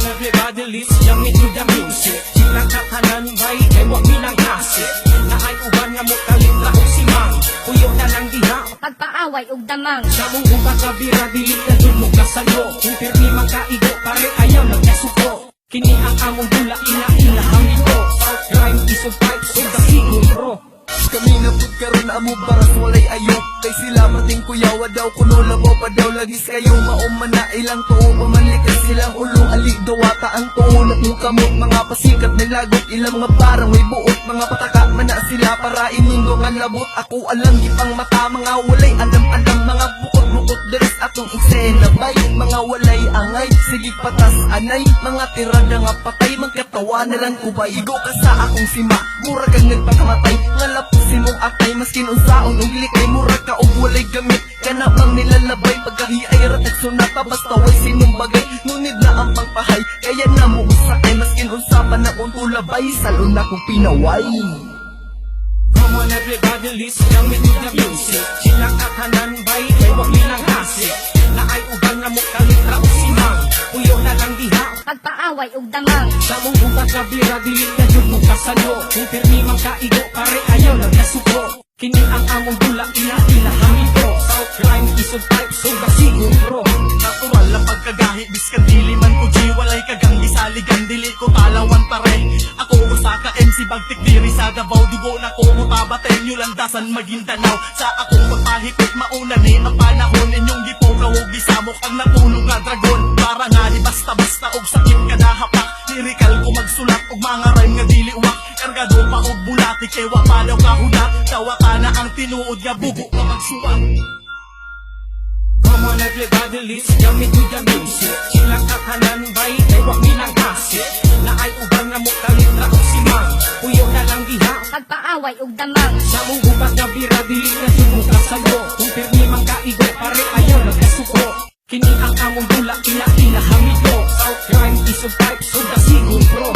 on everybody listen me to the music. Silang katanan bay kay wa bilang hasik. Naay uban nga mo kalitra og simang. Puyo na lang diha pagpaaway ug damang. sa mong uba ka bira dili na jud mo kasalo. Kung pirmi man kaigo pare ayaw nagkasuko. Kini ang among dula ila hamito. South crime isog pipe so the siguro. Kami na pud karon amo baras walay ayo. Kay sila mating kuyawa daw kuno labaw pa daw lagi kayo mauman na ilang tuo pamalikas silang ulong alik dawata ang tuo at mong kamot mga pasikat may lagot ilang mga parang may buot mga pataka man na sila para inundo nga labot ako alam gipang mata mga walay alam mga bukot deres atong eksena bay mga walay angay sige patas anay mga tirada nga patay magkatawa na lang kubay igo ka sa akong sima mura kang nagpakamatay nga lapusin mong atay maskin unsaon ug likay mura ka og walay gamit kana bang nilalabay pagkahiay ratag sunata basta way sinong bagay ngunit na ang pangpahay kaya na mo usakay maskin unsa pa na kung tulabay salon na kong pinaway. Come on everybody listen me to the music. Silang katanan bay kay wa bilang hasik. Naay uban nga mo kalitra og simang. Puyo na lang diha Pagpaaway ug damang. sa mong uba ka bira dili na jud mo kasalo. Kung pirmi man kaigo pare ayaw nagkasuko. Kini ang among dula ila hamito. South crime isog pipe so the siguro. Natural lang pagkagahi biskan dili man ko walay kagang gisaligan dili ko talawan pare ako usa ka MC bagtik diri sa Davao dugo na ko mutabaten nyo landasan Maguindanao sa akong pagpahigit mauna ni ang panahon inyong gipukaw og bisamok ang natulog nga dragon para nga di basta-basta og sakit kada hapak lirikal ko magsulat og mga rhyme nga dili uwak kargado pa og bulati kay wa pa daw kahuna tawa ka na ang tinuod nga bugo nga magsuwat. Come on everybody listen me to the music. Silang katanan bay kay wa bilang hasik. Naay uban nga mo kalitra og simang. Puyo na lang diha Pagpaaway ug damang. sa mong uba ka bira dili na jud mo kasalo. Kung pirmi man kaigo pare ayaw nagkasuko. Kini ang among dula ila hamito. South crime isog pipe so the siguro.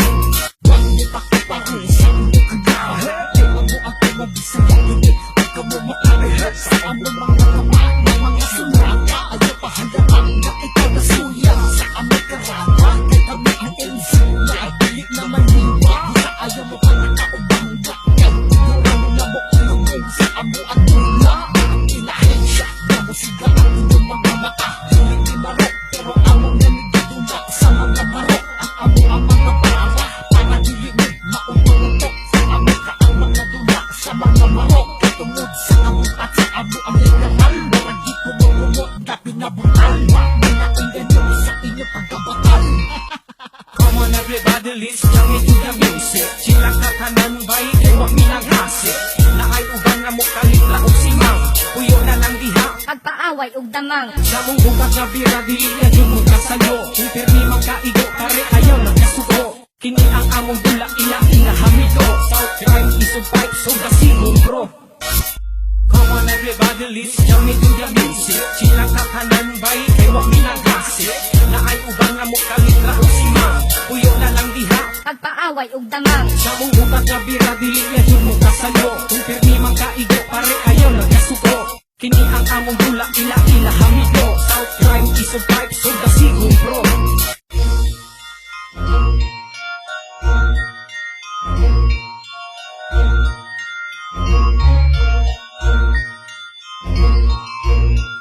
Wag mo pakipahisan mo kagahe kaya mo ang pumabisaya hindi wag ka mo makarehat sa among mga kamay ng mga sunrata ayaw pahandapan na ikaw na suya sa aming karama kay kami ang insuya dili na maniwa sa ayaw mo pa nakaubangga kaya tigura mo na mo kulungin sa amo at tula ang kinahensya na mo siga ang inyong mga mata dili ni marok pero among nanigiduna sa mga marok ang amo ang mga para para dili ni maututok sa aming kaang mga dula sa mga marok katungod sa among at sa amo ang literal maragi ko murumot na pinabutal minatinggan nyo sa inyong pagkabatal. Come on everybody listen me to the music. Silang katanan bay kay wa bilang hasik. Naay uban nga mo kalitra og simang. Puyo na lang diha Pagpaaway ug damang. sa mong uba ka bira dili na jud mo kasalo. Kung pirmi man kaigo pare ayaw nagkasuko. Kini ang among dula ila hamito. South crime isog pipe so the siguro. Come on everybody listen me to the music. Silang katanan bay kay wa bilang hasik. Naay uban nga mo kalitra og simang. Puyo na lang diha Pagpaaway ug damang. sa mong uba ka bira dili na jud mo kasalo. Kung pirmi man kaigo pare ayaw nagkasuko. Kini ang among dula ila hamito. South crime isog pipe so the siguro.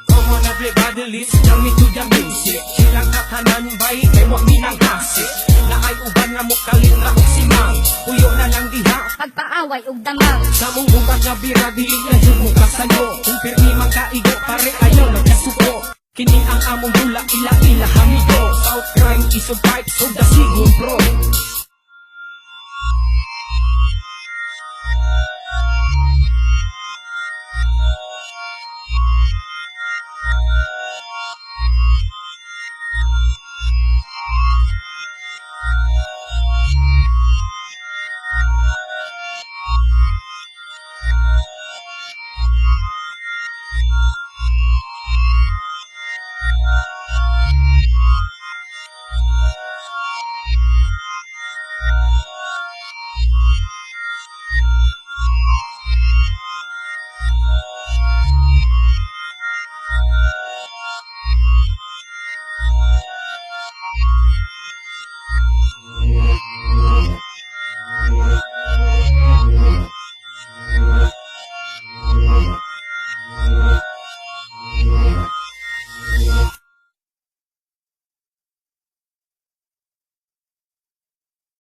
Come on everybody listen me to the music. Silang katanan bay kay wa bilang hasik. Naay uban nga mo kalitra og simang. Puyo na lang diha Pagpaaway ug damang. sa mong uba ka bira dili na jud mo kasalo. Kung pirmi man kaigo pare ayaw nagkasuko. Kini ang among dula ila hamito. South crime isog pipe so the siguro.